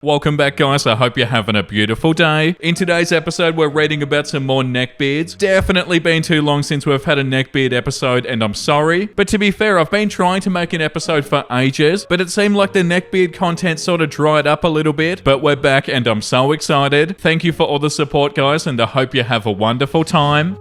Welcome back, guys. I hope you're having a beautiful day. In today's episode, we're reading about some more neckbeards. Definitely been too long since we've had a neckbeard episode, and I'm sorry. But to be fair, I've been trying to make an episode for ages, but it seemed like the neckbeard content sort of dried up a little bit. But we're back, and I'm so excited. Thank you for all the support, guys, and I hope you have a wonderful time.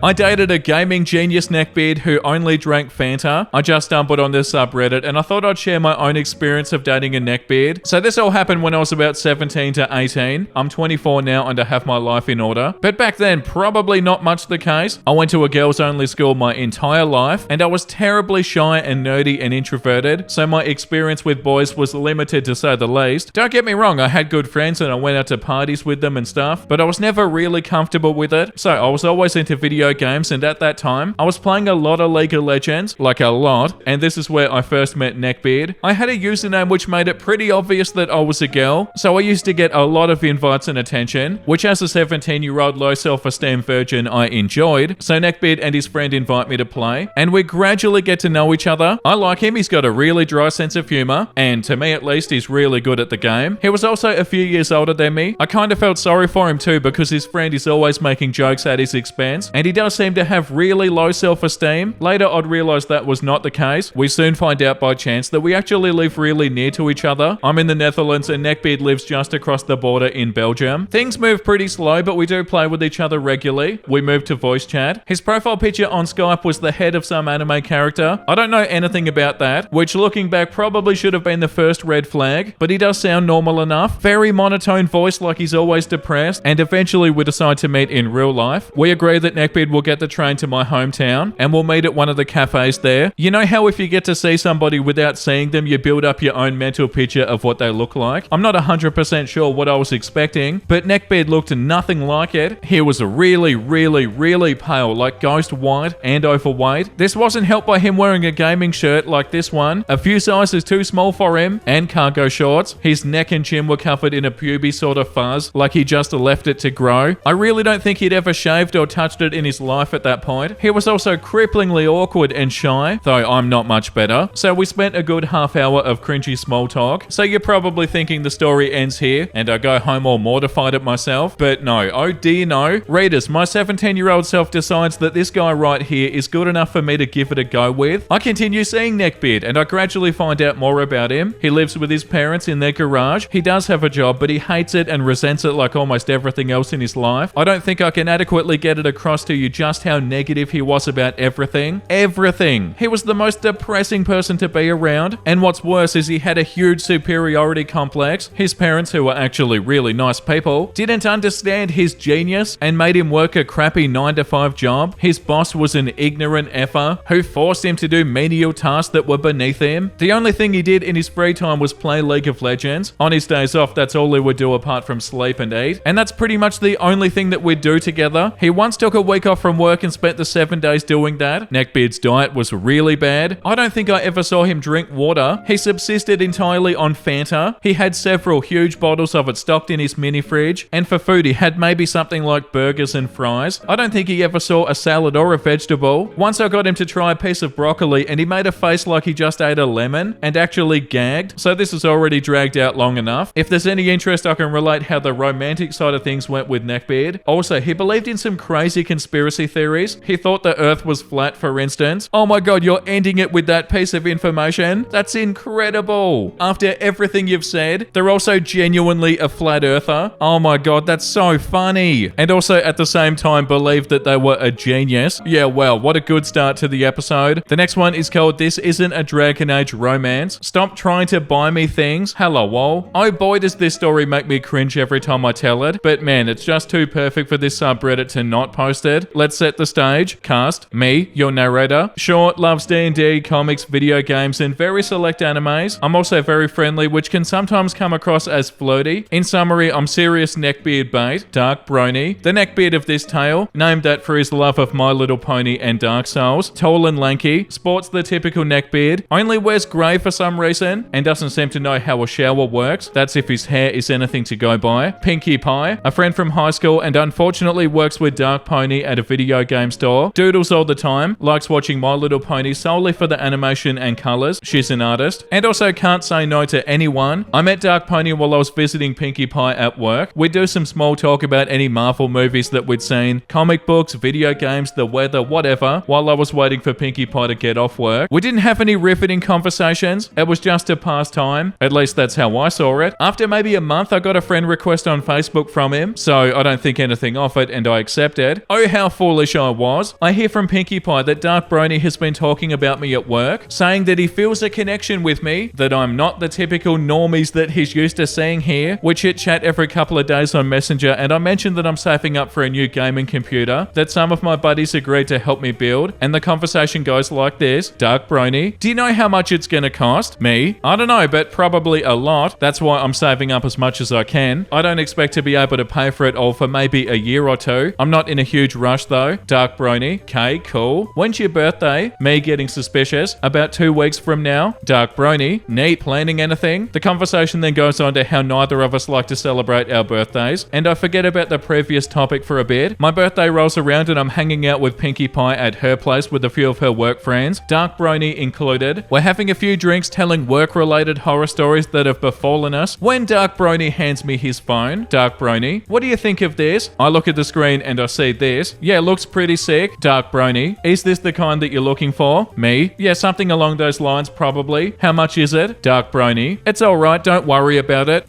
I dated a gaming genius neckbeard who only drank Fanta. I just stumbled on this subreddit and I thought I'd share my own experience of dating a neckbeard. So this all happened when I was about 17 to 18. I'm 24 now and I have my life in order. But back then, probably not much the case. I went to a girls only school my entire life and I was terribly shy and nerdy and introverted. So my experience with boys was limited to say the least. Don't get me wrong, I had good friends and I went out to parties with them and stuff, but I was never really comfortable with it. So I was always into video games, and at that time I was playing a lot of League of Legends, like a lot, and this is where I first met Neckbeard. I had a username which made it pretty obvious that I was a girl, so I used to get a lot of invites and attention, which as a 17-year-old low self-esteem virgin I enjoyed. So Neckbeard and his friend invite me to play, and we gradually get to know each other. I like him, he's got a really dry sense of humor, and to me at least he's really good at the game. He was also a few years older than me. I kind of felt sorry for him too because his friend is always making jokes at his expense, and he does seem to have really low self-esteem. Later I'd realise that was not the case. We soon find out by chance that we actually live really near to each other. I'm in the Netherlands and Neckbeard lives just across the border in Belgium. Things move pretty slow, but we do play with each other regularly. We moved to voice chat. His profile picture on Skype was the head of some anime character. I don't know anything about that, which looking back probably should have been the first red flag, but he does sound normal enough. Very monotone voice like he's always depressed, and eventually we decide to meet in real life. We agree that Neckbeard will get the train to my hometown and we'll meet at one of the cafes there. You know how if you get to see somebody without seeing them, you build up your own mental picture of what they look like? I'm not 100% sure what I was expecting, but Neckbeard looked nothing like it. He was really pale, like ghost white and overweight. This wasn't helped by him wearing a gaming shirt like this one, a few sizes too small for him, and cargo shorts. His neck and chin were covered in a pubic sort of fuzz, like he just left it to grow. I really don't think he'd ever shaved or touched it in his life at that point. He was also cripplingly awkward and shy, though I'm not much better. So we spent a good half hour of cringy small talk. So you're probably thinking the story ends here and I go home all mortified at myself, but no, oh dear no. Readers, my 17-year-old self decides that this guy right here is good enough for me to give it a go with. I continue seeing Neckbeard and I gradually find out more about him. He lives with his parents in their garage. He does have a job, but he hates it and resents it like almost everything else in his life. I don't think I can adequately get it across to you just how negative he was about everything. Everything. He was the most depressing person to be around, and what's worse is he had a huge superiority complex. His parents, who were actually really nice people, didn't understand his genius and made him work a crappy 9-to-5 job. His boss was an ignorant effer who forced him to do menial tasks that were beneath him. The only thing he did in his free time was play League of Legends. On his days off, that's all he would do apart from sleep and eat, and that's pretty much the only thing that we'd do together. He once took a week off from work and spent the 7 days doing that. Neckbeard's diet was really bad. I don't think I ever saw him drink water. He subsisted entirely on Fanta. He had several huge bottles of it stocked in his mini fridge, and for food he had maybe something like burgers and fries. I don't think he ever saw a salad or a vegetable. Once I got him to try a piece of broccoli and he made a face like he just ate a lemon and actually gagged, so this is already dragged out long enough. If there's any interest, I can relate how the romantic side of things went with Neckbeard. Also, he believed in some crazy conspiracy theories. He thought the earth was flat, for instance. Oh my god, you're ending it with that piece of information? That's incredible. After everything you've said, they're also genuinely a flat earther. Oh my god, that's so funny. And also at the same time believed that they were a genius. Yeah, well, what a good start to the episode. The next one is called This Isn't a Dragon Age Romance. Stop trying to buy me things. Hello, wall. Oh boy, does this story make me cringe every time I tell it. But man, it's just too perfect for this subreddit to not post it. Let's set the stage. Cast, me, your narrator. Short, loves D&D, comics, video games, and very select animes. I'm also very friendly, which can sometimes come across as flirty. In summary, I'm serious neckbeard bait. Dark brony. The neckbeard of this tale, named that for his love of My Little Pony and Dark Souls. Tall and lanky, sports the typical neckbeard, only wears grey for some reason, and doesn't seem to know how a shower works. That's if his hair is anything to go by. Pinkie Pie, a friend from high school and unfortunately works with Dark Pony at a video game store, doodles all the time, likes watching My Little Pony solely for the animation and colors, she's an artist, and also can't say no to anyone. I met Dark Pony while I was visiting Pinkie Pie at work. We'd do some small talk about any Marvel movies that we'd seen, comic books, video games, the weather, whatever, while I was waiting for Pinkie Pie to get off work. We didn't have any riveting conversations, it was just to pass time. At least that's how I saw it. After maybe a month, I got a friend request on Facebook from him, so I don't think anything of it and I accepted. Oh, how foolish I was. I hear from Pinkie Pie that Dark Brony has been talking about me at work, saying that he feels a connection with me, that I'm not the typical normies that he's used to seeing here. We chit chat every couple of days on Messenger, and I mentioned that I'm saving up for a new gaming computer that some of my buddies agreed to help me build, and the conversation goes like this. Dark Brony, do you know how much it's gonna cost? Me? I don't know, but probably a lot. That's why I'm saving up as much as I can. I don't expect to be able to pay for it all for maybe a year or two. I'm not in a huge rush though. Dark Brony, okay, cool. When's your birthday? Me getting suspicious. About 2 weeks from now. Dark Brony, neat, planning anything? The conversation then goes on to how neither of us like to celebrate our birthdays, and I forget about the previous topic for a bit. My birthday rolls around and I'm hanging out with Pinkie Pie at her place with a few of her work friends, Dark Brony included. We're having a few drinks telling work-related horror stories that have befallen us when Dark Brony hands me his phone. Dark Brony, what do you think of this? I look at the screen and I see this. Yeah, looks pretty sick. Dark Brony, is this the kind that you're looking for? Me? Yeah, something along those lines probably. How much is it? Dark Brony, it's alright, don't worry about it.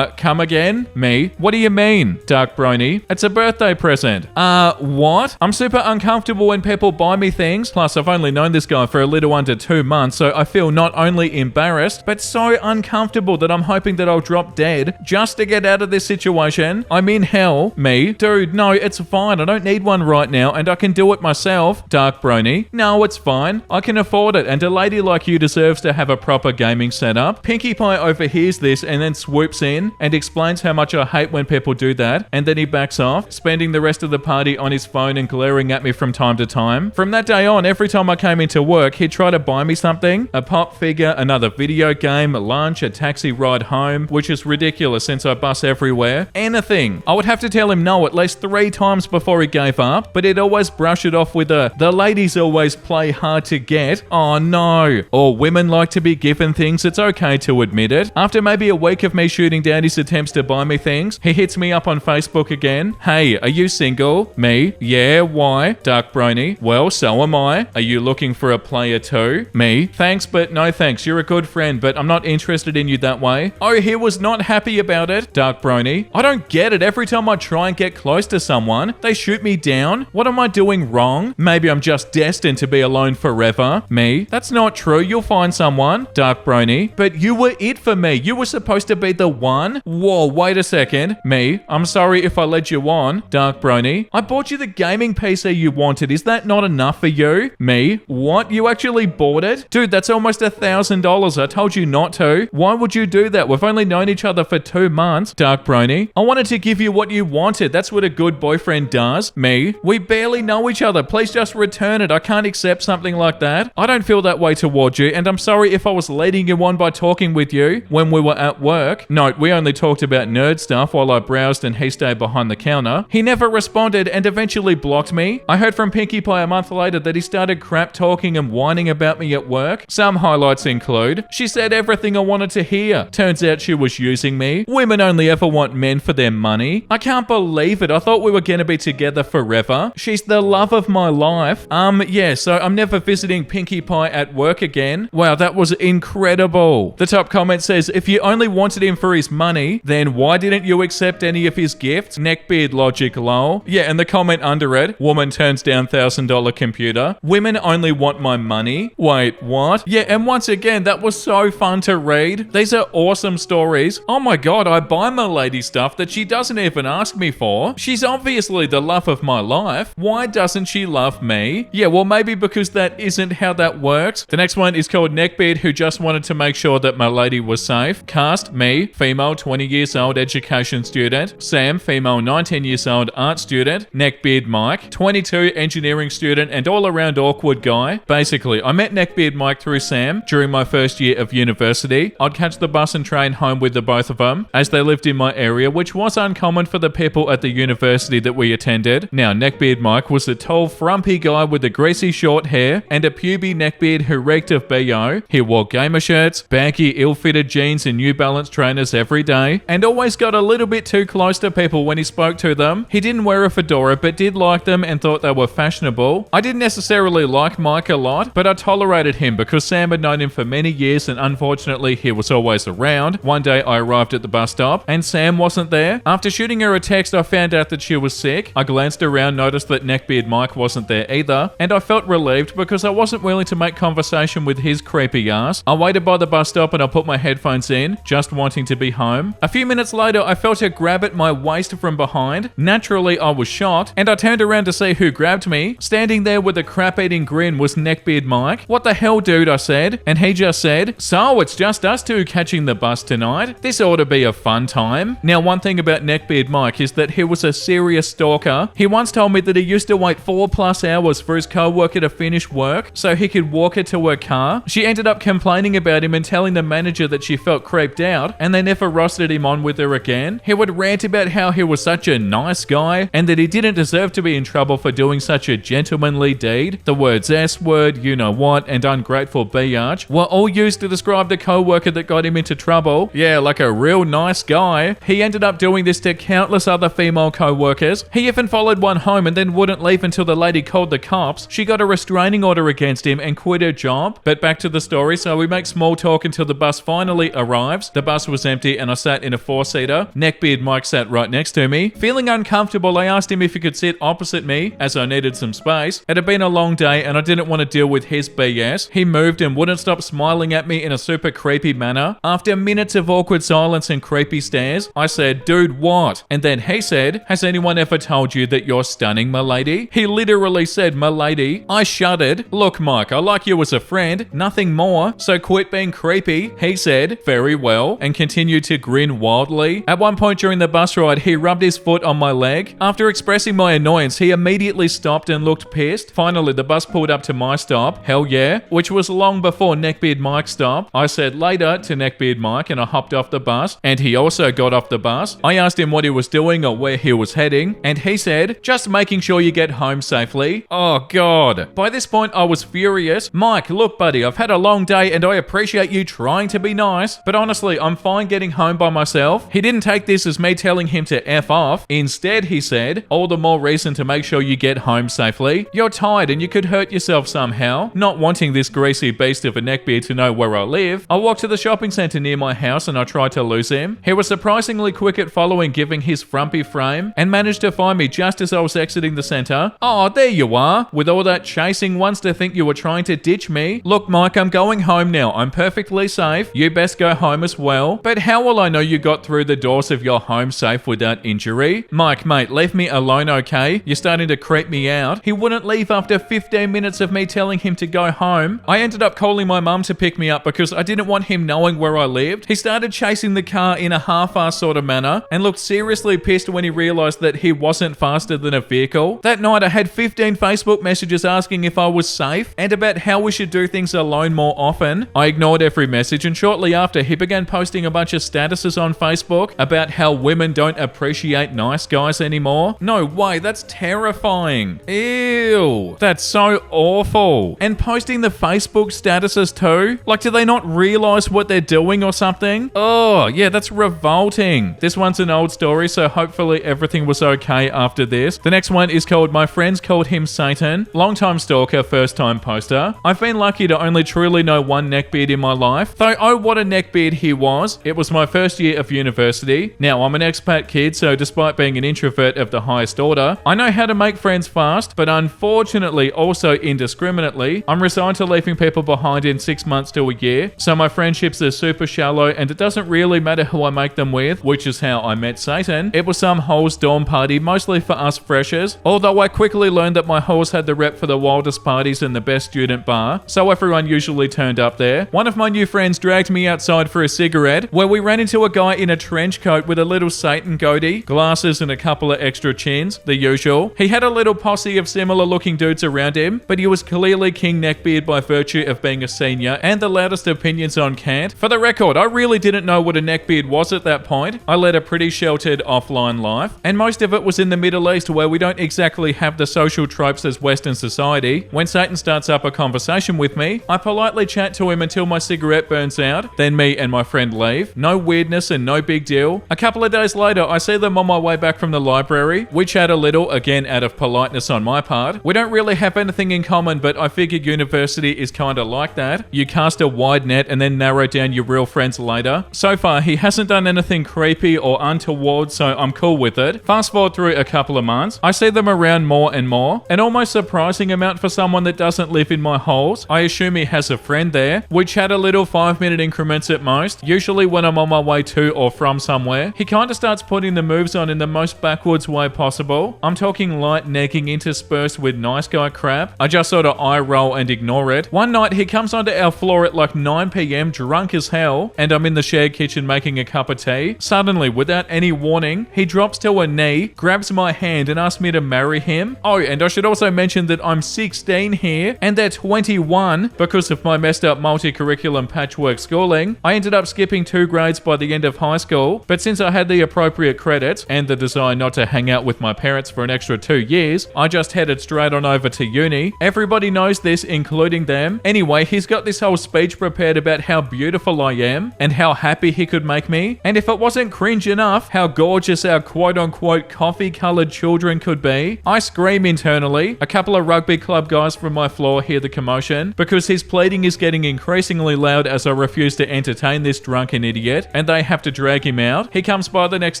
Come again? Me? What do you mean? Dark Brony, it's a birthday present. What? I'm super uncomfortable when people buy me things. Plus, I've only known this guy for a little under 2 months, so I feel not only embarrassed, but so uncomfortable that I'm hoping that I'll drop dead just to get out of this situation. I'm in hell. Me? Dude, no, it's fine. I don't need one right now, and I can do it myself. Dark Brony, no, it's fine. I can afford it, and a lady like you deserves to have a proper gaming setup. Pinkie Pie overhears this and then swoops in and explains how much I hate when people do that, and then he backs off, spending the rest of the party on his phone and glaring at me from time to time. From that day on, every time I came into work, he'd try to buy me something, a pop figure, another video game, a lunch, a taxi ride home, which is ridiculous since I bus everywhere. Anything. I would have to tell him no at least 3 times before he gave up, but he'd always brush it off with the ladies always play hard to get. Oh no. Or women like to be given things, it's okay to admit it. After maybe a week of me shooting down his attempts to buy me things, he hits me up on Facebook again. Hey, are you single? Me? Yeah, why? Dark Brony, well, so am I. Are you looking for a player too? Me? Thanks, but no thanks. You're a good friend, but I'm not interested in you that way. Oh, he was not happy about it. Dark Brony, I don't get it. Every time I try and get close to someone, they shoot me down. What am I doing wrong? Maybe I'm just destined to be alone forever. Me? That's not true. You'll find someone. Dark Brony, but you were it for me. You were supposed to be the one. Whoa, wait a second. Me? I'm sorry if I led you on. Dark Brony, I bought you the gaming PC you wanted. Is that not enough for you? Me? What? You actually bought it? Dude, that's almost $1,000. I told you not to. Why would you do that? We've only known each other for 2 months. Dark Brony, I wanted to give you what you wanted. That's what a good boyfriend does. Me? We barely know each other. Please just return it. I can't accept something like that. I don't feel that way towards you, and I'm sorry if I was leading you on by talking with you when we were at work. Note, we only talked about nerd stuff while I browsed and he stayed behind the counter. He never responded and eventually blocked me. I heard from Pinkie Pie a month later that he started crap talking and whining about me at work. Some highlights include, she said everything I wanted to hear. Turns out she was using me. Women only ever want men for their money. I can't believe it. I thought we were going to be together forever. She's the love of my life. Yeah, so I'm never visiting Pinkie Pie at work again. Wow, that was incredible. The top comment says, if you only wanted him for his money, then why didn't you accept any of his gifts? Neckbeard logic, lol. Yeah, and the comment under it, woman turns down $1,000 computer. Women only want my money. Wait, what? Yeah, and once again, that was so fun to read. These are awesome stories. Oh my god, I buy my lady stuff that she doesn't even ask me for. She's obviously the love of my life. Why doesn't she love me? Yeah, well, maybe because that isn't how that works. The next one is called Neckbeard, who just wanted to make sure that my lady was safe. Cast, me, female, 20 years old, education student. Sam, female, 19 years old, art student. Neckbeard Mike, 22, engineering student and all-around awkward guy. Basically, I met Neckbeard Mike through Sam during my first year of university. I'd catch the bus and train home with the both of them as they lived in my area, which was uncommon for the people at the university that we attended. Now, Neckbeard Mike was a tall, frumpy guy with a greasy short hair and a puby neckbeard who reeked of BO. He wore gamer shirts, baggy, ill-fitted jeans and New Balance trainers every day, and always got a little bit too close to people when he spoke to them. He didn't wear a fedora but did like them and thought they were fashionable. I didn't necessarily like Mike a lot, but I tolerated him because Sam had known him for many years and unfortunately he was always around. One day I arrived at the bus stop and Sam wasn't there. After shooting her a text, I found out that she was sick. I glanced around, noticed that Neckbeard Mike wasn't there either, and I felt relieved because I wasn't willing to make conversation with his creepy ass. I waited by the bus stop and I put my headphones in, just wanting to be home. A few minutes later, I felt a grab at my waist from behind. Naturally, I was shocked, and I turned around to see who grabbed me. Standing there with a crap-eating grin was Neckbeard Mike. "What the hell, dude?" I said, and he just said, "So, it's just us two catching the bus tonight? This ought to be a fun time." Now, one thing about Neckbeard Mike is that he was a serious stalker. He once told me that he used to wait 4+ hours for his co-worker to finish work so he could walk her to her car. She ended up complaining about him and telling the manager that she felt creeped out, and they never rostered him on with her again. He would rant about how he was such a nice guy and that he didn't deserve to be in trouble for doing such a gentlemanly deed. The words S-word, you know what, and ungrateful biatch were all used to describe the co-worker that got him into trouble. Yeah, like a real nice guy. He ended up doing this to countless other female co-workers. He even followed one home and then wouldn't leave until the lady called the cops. She got a restraining order against him and quit her job. But back to the story, so we make small talk until the bus finally arrives. The bus was empty and I sat in a 4-seater. Neckbeard Mike sat right next to me. Feeling uncomfortable, I asked him if he could sit opposite me as I needed some space. It had been a long day and I didn't want to deal with his BS. He moved and wouldn't stop smiling at me in a super creepy manner. After minutes of awkward silence and creepy stares, I said, "Dude, what?" And then he said, "Has anyone ever told you that you're stunning, my lady?" He literally said, "my lady." I shuddered. "Look, Mike, I like you as a friend, nothing more, so quit being creepy." He said, "Very well," and continued to grin wildly. At one point during the bus ride, he rubbed his foot on my leg. After expressing my annoyance, he immediately stopped and looked pissed. Finally, the bus pulled up to my stop. Hell yeah, which was long before Neckbeard Mike's stop. I said later to Neckbeard Mike and I hopped off the bus, and he also got off the bus. I asked him what he was doing or where he was heading, and he said, "Just making sure you get home safely." Oh god. By this point, I was furious. "Mike, look buddy, I've had a long day and I appreciate you trying to be nice, but honestly, I'm fine getting home by myself." He didn't take this as me telling him to F off. Instead, he said, "All the more reason to make sure you get home safely. You're tired and you could hurt yourself somehow." Not wanting this greasy beast of a neckbeard to know where I live, I walked to the shopping centre near my house and I tried to lose him. He was surprisingly quick at following, giving his frumpy frame, and managed to find me just as I was exiting the centre. "Oh, there you are. With all that chasing once to think you were trying to ditch me. Look, Mike, I'm going home now. I'm perfectly safe. You best go home as well." "But how will I know you got through the doors of your home safe without injury?" "Mike, mate, leave me alone, okay? You're starting to creep me out." He wouldn't leave after 15 minutes of me telling him to go home. I ended up calling my mum to pick me up because I didn't want him knowing where I lived. He started chasing the car in a half-assed sort of manner and looked seriously pissed when he realized that he wasn't faster than a vehicle. That night I had 15 Facebook messages asking if I was safe and about how we should do things alone more often. I ignored every message, and shortly after he began posting a bunch of statuses on Facebook about how women don't appreciate nice guys anymore. No way, that's terrifying. Ew, that's so awful. And posting the Facebook statuses too? Like, do they not realize what they're doing or something? Oh, yeah, that's revolting. This one's an old story, so hopefully everything was okay after this. The next one is called "My Friends Called Him Satan." Long-time stalker, first-time poster. I've been lucky to only truly know one neckbeard in my life, though oh what a neckbeard he was. It was my first year of university. Now, I'm an expat kid, so despite being an introvert of the highest order, I know how to make friends fast, but unfortunately also indiscriminately. I'm resigned to leaving people behind in 6 months to a year, so my friendships are super shallow and it doesn't really matter who I make them with, which is how I met Satan. It was some hole's dorm party, mostly for us freshers, although I quickly learned that my halls had the rep for the wildest parties and the best student bar, so everyone usually turned up there. One of my new friends dragged me outside for a cigarette, where we ran into a guy in a trench coat with a little Satan goatee, glasses and a couple of extra chins, the usual. He had a little posse of similar looking dudes around him, but he was clearly King Neckbeard by virtue of being a senior and the loudest opinions on cant. For the record, I really didn't know what a neckbeard was at that point. I led a pretty sheltered offline life, and most of it was in the Middle East, where we we don't exactly have the social tropes as Western society. When Satan starts up a conversation with me, I politely chat to him until my cigarette burns out, then me and my friend leave. No weirdness and no big deal. A couple of days later, I see them on my way back from the library. We chat a little, again out of politeness on my part. We don't really have anything in common, but I figure university is kinda like that. You cast a wide net and then narrow down your real friends later. So far, he hasn't done anything creepy or untoward, so I'm cool with it. Fast forward through a couple of months, I see them around more and more, an almost surprising amount for someone that doesn't live in my halls. I assume he has a friend there. We chat a little 5-minute increments at most, usually when I'm on my way to or from somewhere. He kinda starts putting the moves on in the most backwards way possible. I'm talking light negging interspersed with nice guy crap. I just sort of eye roll and ignore it. One night he comes onto our floor at like 9 p.m. drunk as hell, and I'm in the shared kitchen making a cup of tea. Suddenly, without any warning, he drops to a knee, grabs my hand and asks me to marry him. Oh, and I should also mention that I'm 16 here and they're 21 because of my messed up multi-curriculum patchwork schooling. I ended up skipping 2 grades by the end of high school, but since I had the appropriate credits and the desire not to hang out with my parents for an extra 2 years, I just headed straight on over to uni. Everybody knows this, including them. Anyway, he's got this whole speech prepared about how beautiful I am and how happy he could make me. And if it wasn't cringe enough, how gorgeous our quote-unquote coffee-colored children could be. I scream internally. A couple of rugby club guys from my floor hear the commotion because his pleading is getting increasingly loud as I refuse to entertain this drunken idiot, and they have to drag him out. He comes by the next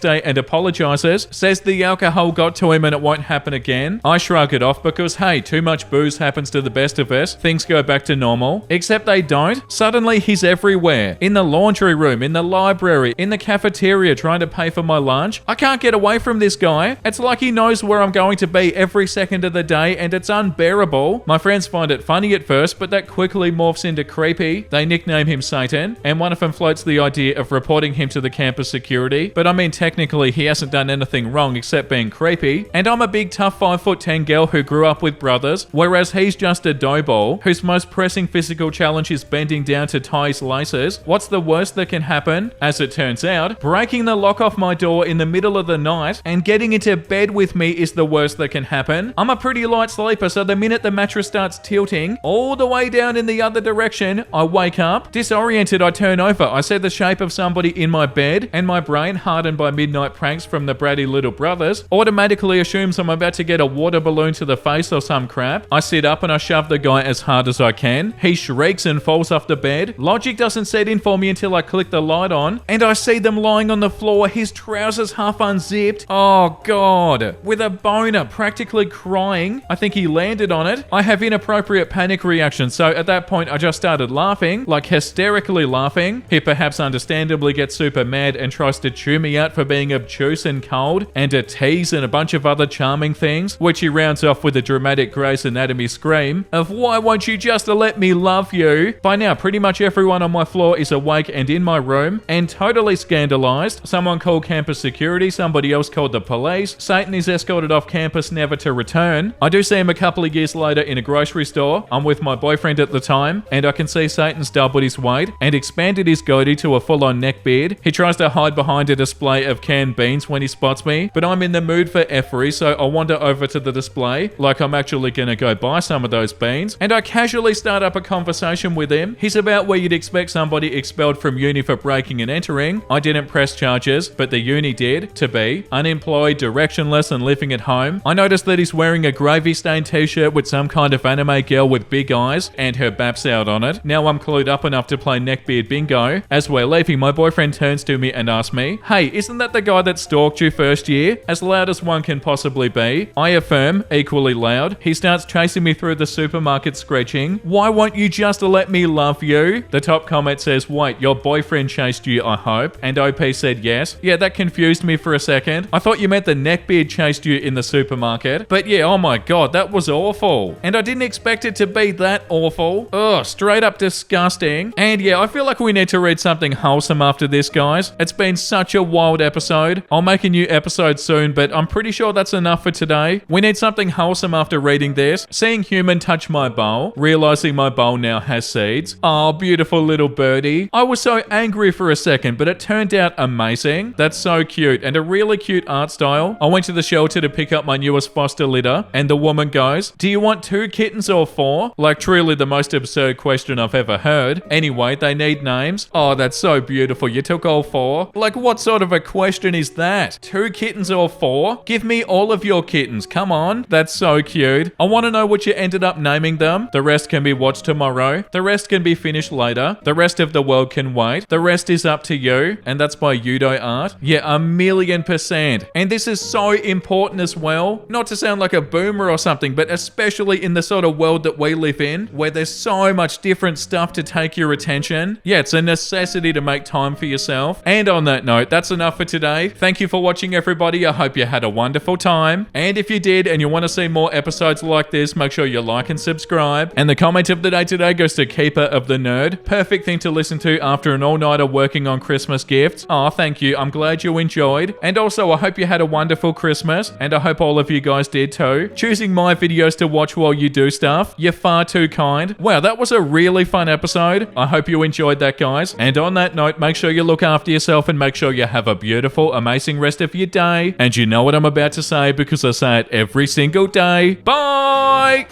day and apologizes, says the alcohol got to him and it won't happen again. I shrug it off because, hey, too much booze happens to the best of us. Things go back to normal. Except they don't. Suddenly he's everywhere. In the laundry room, in the library, in the cafeteria trying to pay for my lunch. I can't get away from this guy. It's like he knows where I'm going to be every second of the day and it's unbearable. My friends find it funny at first, but that quickly morphs into creepy. They nickname him Satan, and one of them floats the idea of reporting him to the campus security. But I mean, technically he hasn't done anything wrong except being creepy. And I'm a big tough 5'10" girl who grew up with brothers, whereas he's just a doughball whose most pressing physical challenge is bending down to tie his laces. What's the worst that can happen? As it turns out, breaking the lock off my door in the middle of the night and getting into bed with me is the worst that can happen. I'm a pretty light sleeper, so the minute the mattress starts tilting all the way down in the other direction, I wake up. Disoriented, I turn over. I see the shape of somebody in my bed, and my brain, hardened by midnight pranks from the bratty little brothers, automatically assumes I'm about to get a water balloon to the face or some crap. I sit up and I shove the guy as hard as I can. He shrieks and falls off the bed. Logic doesn't set in for me until I click the light on, and I see them lying on the floor, his trousers half unzipped. Oh god, with a boner, practically crying. I think he landed on it. I have inappropriate panic reaction, so at that point I just started laughing, like hysterically laughing. He perhaps understandably gets super mad and tries to chew me out for being obtuse and cold, and a tease and a bunch of other charming things, which he rounds off with a dramatic Grey's Anatomy scream of "Why won't you just let me love you?" By now, pretty much everyone on my floor is awake and in my room, and totally scandalized. Someone called campus security, somebody else called the police. Satan is escorted off campus, never to return. I do see him a couple of years later in a grocery store. I'm with my boyfriend at the time, and I can see Satan's doubled his weight and expanded his goatee to a full-on neck beard. He tries to hide behind a display of canned beans when he spots me, but I'm in the mood for effery, so I wander over to the display like I'm actually gonna go buy some of those beans, and I casually start up a conversation with him. He's about where you'd expect somebody expelled from uni for breaking and entering. I didn't press charges, but the uni did, to be unemployed, directionless, and living at home. I noticed that he's wearing a gravy-stained t-shirt with some kind of anime girl with big eyes and her baps out on it. Now I'm clued up enough to play Neckbeard bingo. As we're leaving, my boyfriend turns to me and asks me, "Hey, isn't that the guy that stalked you first year?" As loud as one can possibly be. I affirm, equally loud. He starts chasing me through the supermarket screeching, "Why won't you just let me love you?" The top comment says, "Wait, your boyfriend chased you, I hope?" And OP said yes. Yeah, that confused me for a second. I thought you meant the Neckbeard chased you in the supermarket. But yeah, oh my god, that was awful. And I didn't expect it to be that awful. Ugh, straight up disgusting. And yeah, I feel like we need to read something wholesome after this, guys. It's been such a wild episode. I'll make a new episode soon, but I'm pretty sure that's enough for today. We need something wholesome after reading this. Seeing human touch my bowl, realizing my bowl now has seeds. Oh, beautiful little birdie. I was so angry for a second, but it turned out amazing. That's so cute, and a really cute art style. I went to the shelter to to pick up my newest foster litter, and the woman goes, "Do you want 2 kittens or 4?" Like, truly the most absurd question I've ever heard. Anyway, they need names. Oh, that's so beautiful. You took all 4? Like, what sort of a question is that? 2 kittens or 4? Give me all of your kittens. Come on. That's so cute. I want to know what you ended up naming them. The rest can be watched tomorrow. The rest can be finished later. The rest of the world can wait. The rest is up to you. And that's by Udo Art. Yeah, 1,000,000%. And this is so important as well. Not to sound like a boomer or something, but especially in the sort of world that we live in, where there's so much different stuff to take your attention. Yeah, it's a necessity to make time for yourself. And on that note, that's enough for today. Thank you for watching, everybody. I hope you had a wonderful time. And if you did and you want to see more episodes like this, make sure you like and subscribe. And the comment of the day today goes to Keeper of the Nerd. Perfect thing to listen to after an all-nighter working on Christmas gifts. Oh, thank you. I'm glad you enjoyed. And also, I hope you had a wonderful Christmas. And I hope all of you guys did too. Choosing my videos to watch while you do stuff. You're far too kind. Wow, that was a really fun episode. I hope you enjoyed that, guys. And on that note, make sure you look after yourself and make sure you have a beautiful, amazing rest of your day. And you know what I'm about to say because I say it every single day. Bye!